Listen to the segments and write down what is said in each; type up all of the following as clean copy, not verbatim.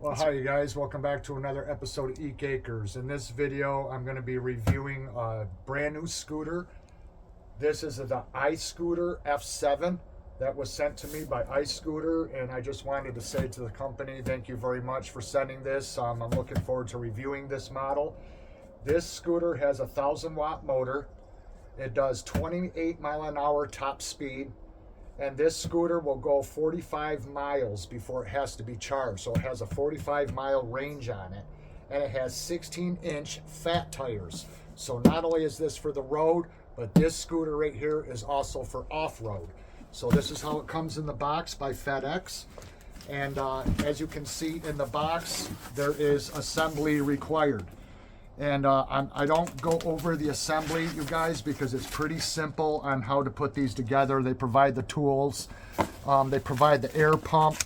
Well, hi you guys, welcome back to another episode of Eek Acres. In this video, I'm going to be reviewing a brand new scooter. This is the iScooter F7 that was sent to me by iScooter, and I just wanted to say to the company, thank you very much for sending this. I'm looking forward to reviewing this model. This scooter has a 1,000-watt motor. It does 28 mile an hour top speed. And this scooter will go 45 miles before it has to be charged. So it has a 45-mile range on it. And it has 16-inch fat tires. So not only is this for the road, but this scooter right here is also for off-road. So this is how it comes in the box by FedEx. And as you can see in the box, there is assembly required. And I don't go over the assembly, you guys, because it's pretty simple on how to put these together. They provide the tools, they provide the air pump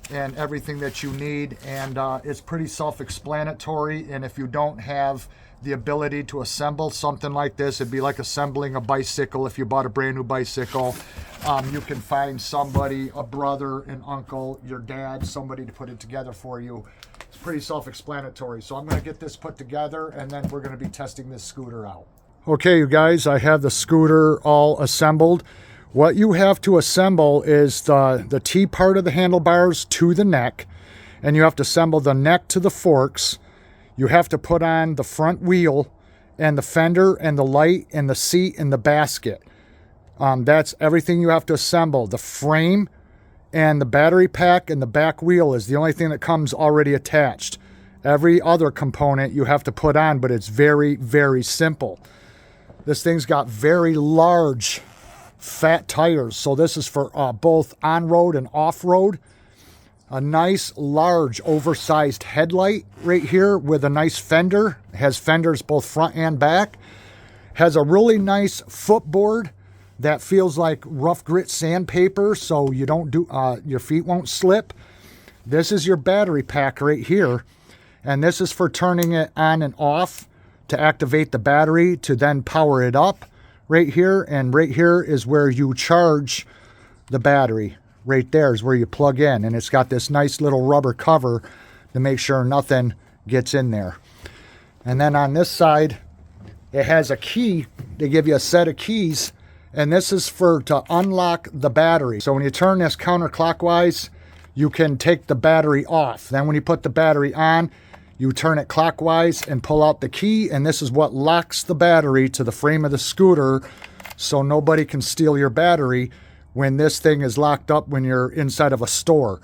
and everything that you need, and it's pretty self-explanatory. And if you don't have the ability to assemble something like this, it'd be like assembling a bicycle. If you bought a brand new bicycle, you can find somebody, a brother, an uncle, your dad, somebody to put it together for you. It's pretty self-explanatory. So I'm going to get this put together, and then we're going to be testing this scooter out. Okay, you guys, I have the scooter all assembled. What you have to assemble is the T part of the handlebars to the neck, and you have to assemble the neck to the forks. You have to put on the front wheel and the fender and the light and the seat and the basket. That's everything you have to assemble. The frame and the battery pack and the back wheel is the only thing that comes already attached. Every other component you have to put on, but it's very, very simple. This thing's got very large fat tires. So this is for both on-road and off-road. A nice, large, oversized headlight right here with a nice fender. It has fenders both front and back. Has a really nice footboard that feels like rough grit sandpaper, so you don't do your feet won't slip. This is your battery pack right here, and this is for turning it on and off to activate the battery to then power it up right here. And right here is where you charge the battery. Right there is where you plug in, and it's got this nice little rubber cover to make sure nothing gets in there. And then on this side, it has a key. They give you a set of keys, and this is to unlock the battery. So when you turn this counterclockwise, you can take the battery off. Then when you put the battery on, you turn it clockwise and pull out the key, and this is what locks the battery to the frame of the scooter so nobody can steal your battery when this thing is locked up when you're inside of a store.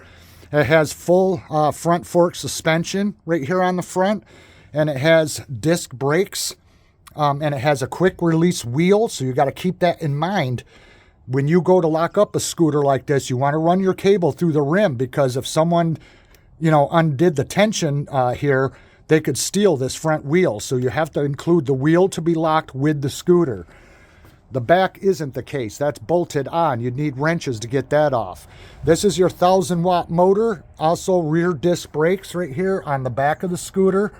It has full front fork suspension right here on the front, and it has disc brakes. And it has a quick release wheel, so you got to keep that in mind. When you go to lock up a scooter like this, you want to run your cable through the rim, because if someone, undid the tension here, they could steal this front wheel. So you have to include the wheel to be locked with the scooter. The back isn't the case. That's bolted on. You'd need wrenches to get that off. This is your 1,000-watt motor. Also rear disc brakes right here on the back of the scooter.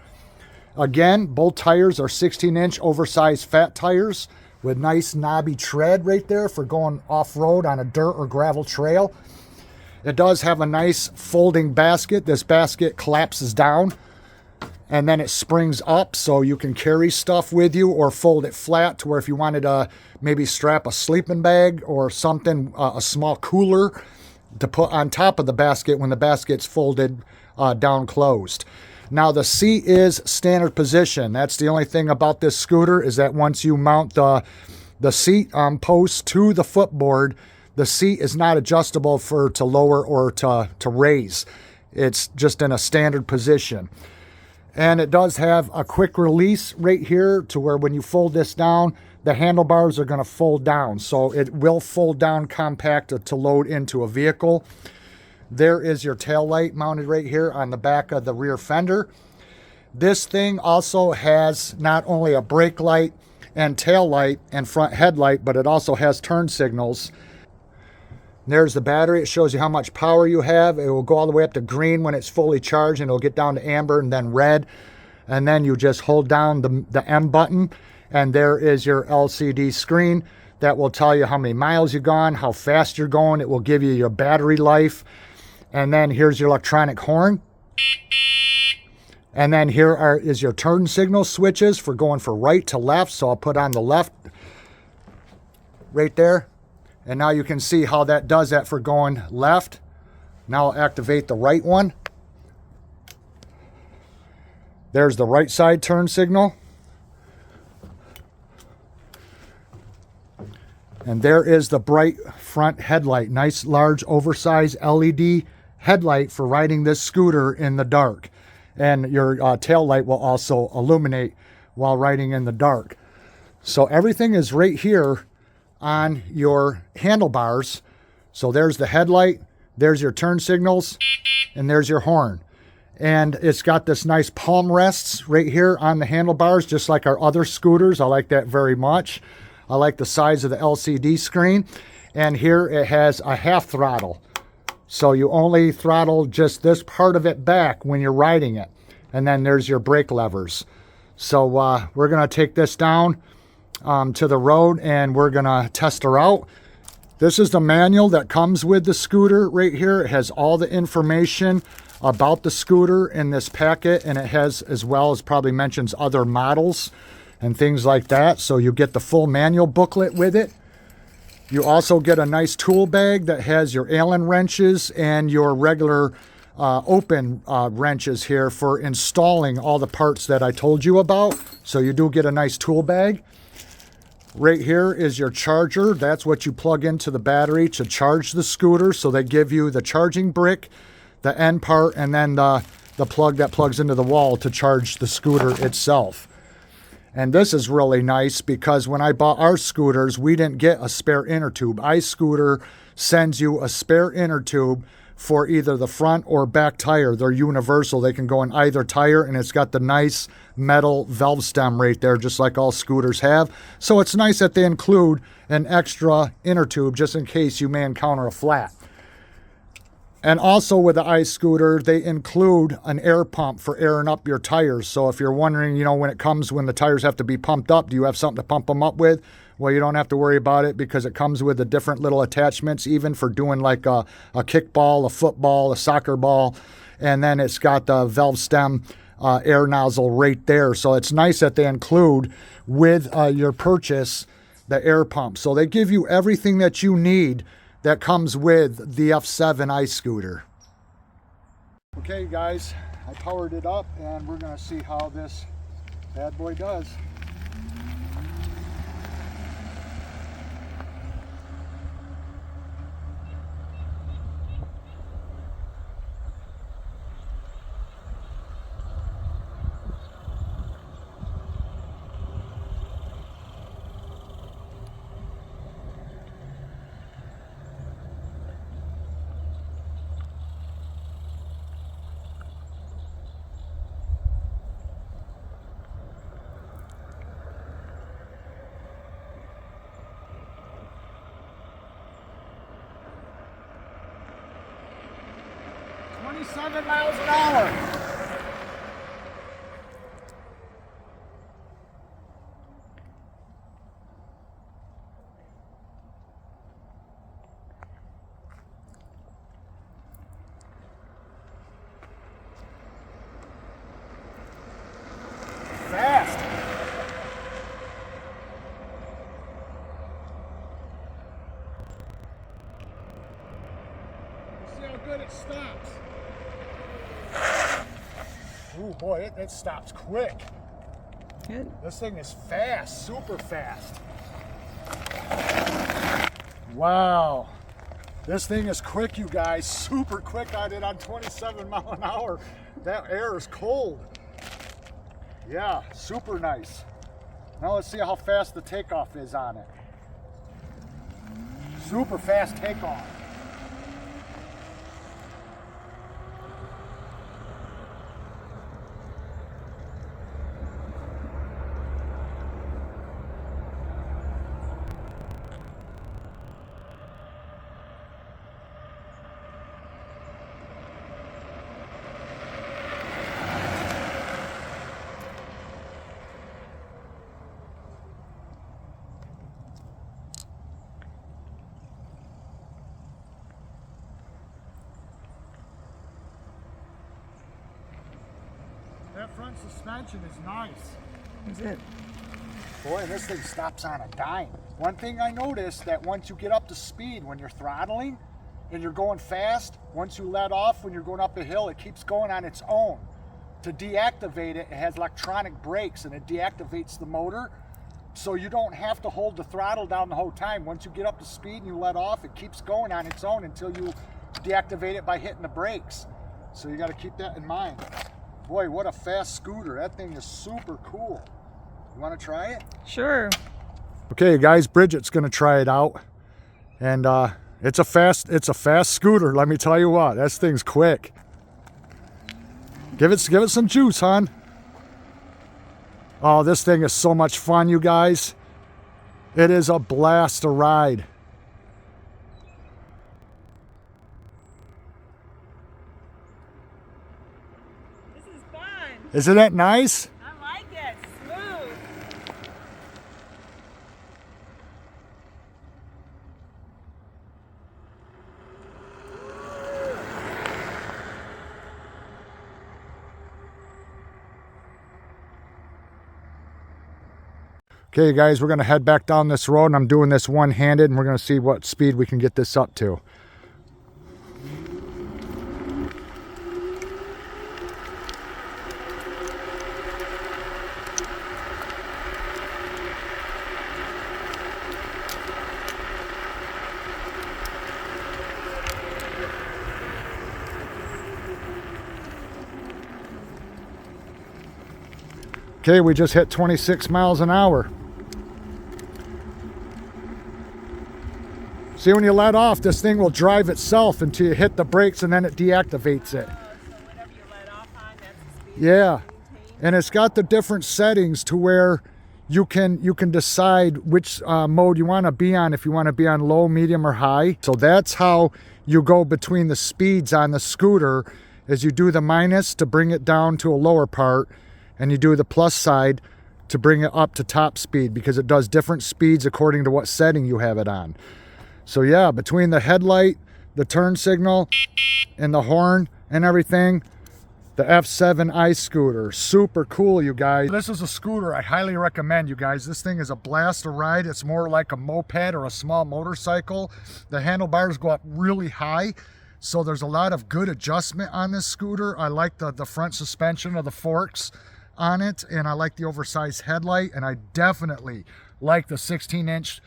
Again, both tires are 16-inch oversized fat tires with nice knobby tread right there for going off-road on a dirt or gravel trail. It does have a nice folding basket. This basket collapses down, and then it springs up so you can carry stuff with you, or fold it flat to where if you wanted to maybe strap a sleeping bag or something, a small cooler to put on top of the basket when the basket's folded down closed. Now the seat is standard position. That's the only thing about this scooter, is that once you mount the seat post to the footboard, the seat is not adjustable to lower or to raise. It's just in a standard position. And it does have a quick release right here to where when you fold this down, the handlebars are going to fold down. So it will fold down compact to load into a vehicle. There is your tail light mounted right here on the back of the rear fender. This thing also has not only a brake light and tail light and front headlight, but it also has turn signals. There's the battery. It shows you how much power you have. It will go all the way up to green when it's fully charged, and it'll get down to amber and then red. And then you just hold down the M button, and there is your LCD screen that will tell you how many miles you've gone, how fast you're going. It will give you your battery life. And then here's your electronic horn. And then here is your turn signal switches for going for right to left. So I'll put on the left right there. And now you can see how that does that for going left. Now I'll activate the right one. There's the right side turn signal. And there is the bright front headlight. Nice, large, oversized LED headlight for riding this scooter in the dark. And your tail light will also illuminate while riding in the dark. So everything is right here on your handlebars. So there's the headlight, there's your turn signals, and there's your horn. And it's got this nice palm rests right here on the handlebars, just like our other scooters. I like that very much. I like the size of the LCD screen. And here it has a half throttle. So you only throttle just this part of it back when you're riding it. And then there's your brake levers. So we're going to take this down to the road and we're going to test her out. This is the manual that comes with the scooter right here. It has all the information about the scooter in this packet, and it has, as well as probably mentions other models and things like that. So you get the full manual booklet with it. You also get a nice tool bag that has your Allen wrenches and your regular open wrenches here for installing all the parts that I told you about. So you do get a nice tool bag. Right here is your charger. That's what you plug into the battery to charge the scooter. So they give you the charging brick, the end part, and then the plug that plugs into the wall to charge the scooter itself. And this is really nice because when I bought our scooters, we didn't get a spare inner tube. iScooter sends you a spare inner tube for either the front or back tire. They're universal. They can go in either tire, and it's got the nice metal valve stem right there, just like all scooters have. So it's nice that they include an extra inner tube just in case you may encounter a flat. And also with the iScooter, they include an air pump for airing up your tires. So if you're wondering, when the tires have to be pumped up, do you have something to pump them up with? Well, you don't have to worry about it because it comes with the different little attachments, even for doing like a kickball, a football, a soccer ball. And then it's got the valve stem air nozzle right there. So it's nice that they include with your purchase the air pump. So they give you everything that you need that comes with the F7 iScooter. Okay, guys, I powered it up and we're going to see how this bad boy does. $27 miles an hour. Fast. See how good it stops. Oh boy, it stops quick. Good. This thing is fast, super fast. Wow. This thing is quick, you guys. Super quick on it on 27 miles an hour. That air is cold. Yeah, super nice. Now let's see how fast the takeoff is on it. Super fast takeoff. That front suspension is nice. Is it? Boy, this thing stops on a dime. One thing I noticed, that once you get up to speed, when you're throttling and you're going fast, once you let off when you're going up a hill, it keeps going on its own. To deactivate it, it has electronic brakes and it deactivates the motor. So you don't have to hold the throttle down the whole time. Once you get up to speed and you let off, it keeps going on its own until you deactivate it by hitting the brakes. So you got to keep that in mind. Boy, what a fast scooter. That thing is super cool. You want to try it? Sure. Okay, guys, Bridget's going to try it out. And it's a fast scooter, let me tell you what. This thing's quick. Give it some juice, hon. Oh, this thing is so much fun, you guys. It is a blast to ride. This is fun. Isn't that nice? I like it. Smooth. Okay, guys, we're going to head back down this road, and I'm doing this one-handed, and we're going to see what speed we can get this up to. Okay, we just hit 26 miles an hour. See, when you let off, this thing will drive itself until you hit the brakes and then it deactivates it. So whatever you let off on, that's the speed. Yeah, and it's got the different settings to where you can decide which mode you want to be on, if you want to be on low, medium, or high. So that's how you go between the speeds on the scooter, is you do the minus to bring it down to a lower part, and you do the plus side to bring it up to top speed, because it does different speeds according to what setting you have it on. So yeah, between the headlight, the turn signal, and the horn and everything, the F7 iScooter, super cool, you guys. This is a scooter I highly recommend, you guys. This thing is a blast to ride. It's more like a moped or a small motorcycle. The handlebars go up really high, so there's a lot of good adjustment on this scooter. I like the front suspension of the forks on it, and I like the oversized headlight, and I definitely like the 16-inch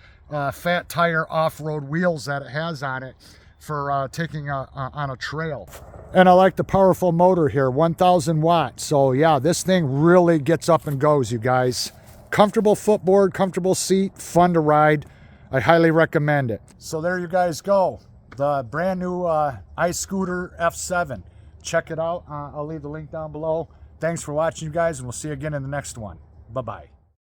fat tire off-road wheels that it has on it for taking on a trail. And I like the powerful motor here, 1,000 watts. So yeah, this thing really gets up and goes, you guys. Comfortable footboard, comfortable seat, fun to ride. I highly recommend it. So there you guys go, the brand new iScooter F7. Check it out. I'll leave the link down below. Thanks for watching, you guys, and we'll see you again in the next one. Bye-bye.